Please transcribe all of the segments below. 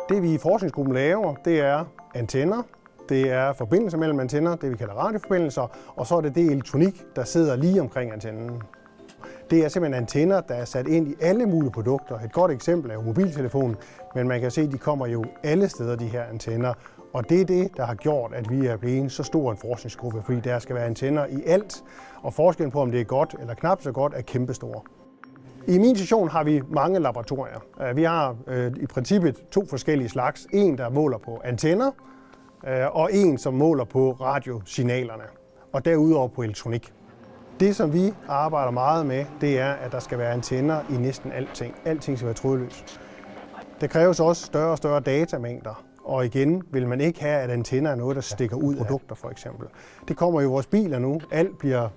Det vi i forskningsgruppen laver, det er antenner, det er forbindelser mellem antenner, det vi kalder radioforbindelser, og så er det elektronik, der sidder lige omkring antennen. Det er simpelthen antenner, der er sat ind i alle mulige produkter. Et godt eksempel er jo mobiltelefonen, men man kan se, at de kommer jo alle steder, de her antenner. Og det er det, der har gjort, at vi er blevet så stor en forskningsgruppe, fordi der skal være antenner i alt, og forskellen på, om det er godt eller knap så godt, er kæmpestor. I min station har vi mange laboratorier. Vi har i princippet 2 forskellige slags. En, der måler på antenner, og en, som måler på radiosignalerne, og derudover på elektronik. Det, som vi arbejder meget med, det er, at der skal være antenner i næsten alting. Alting skal være trådløst. Det kræves også større og større datamængder, og igen vil man ikke have, at antenner er noget, der stikker ud af produkter for eksempel. Det kommer jo i vores biler nu. Alt bliver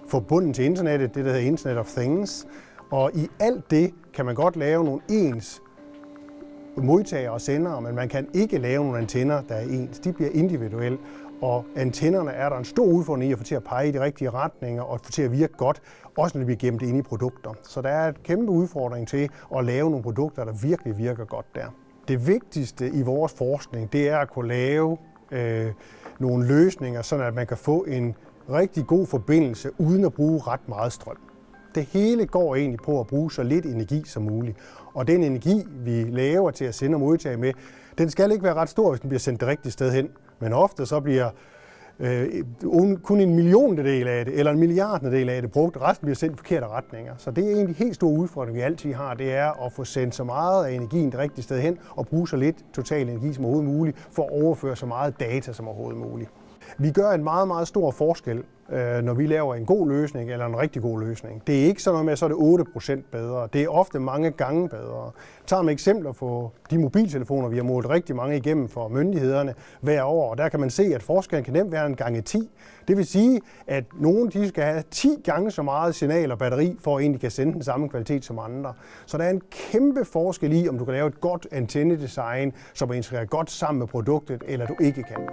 forbundet til internettet, det der hedder Internet of Things. Og i alt det kan man godt lave nogle ens modtagere og sendere, men man kan ikke lave nogle antenner, der er ens. De bliver individuelle, og antennerne er der en stor udfordring i at få til at pege i de rigtige retninger og få til at virke godt, også når de bliver gemt inde i produkter. Så der er et kæmpe udfordring til at lave nogle produkter, der virkelig virker godt der. Det vigtigste i vores forskning, det er at kunne lave nogle løsninger, så at man kan få en rigtig god forbindelse uden at bruge ret meget strøm. Det hele går egentlig på at bruge så lidt energi som muligt. Og den energi, vi laver til at sende og modtage med, den skal ikke være ret stor, hvis den bliver sendt det rigtige sted hen. Men ofte så bliver kun en milliondedel af det, eller en milliardedel af det brugt. Resten bliver sendt i forkerte retninger. Så det er egentlig helt stor udfordring, vi altid har, det er at få sendt så meget af energien det rigtige sted hen, og bruge så lidt total energi som overhovedet muligt, for at overføre så meget data som overhovedet muligt. Vi gør en meget, meget stor forskel, når vi laver en god løsning eller en rigtig god løsning. Det er ikke sådan noget med, at så er det 8% bedre. Det er ofte mange gange bedre. Tager man eksempler på de mobiltelefoner, vi har målt rigtig mange igennem for myndighederne hver år, og der kan man se, at forskellen kan nemt være en gange 10. Det vil sige, at nogle de skal have 10 gange så meget signal og batteri, for at egentlig kan sende den samme kvalitet som andre. Så der er en kæmpe forskel i, om du kan lave et godt antennedesign, som integrerer godt sammen med produktet, eller du ikke kan.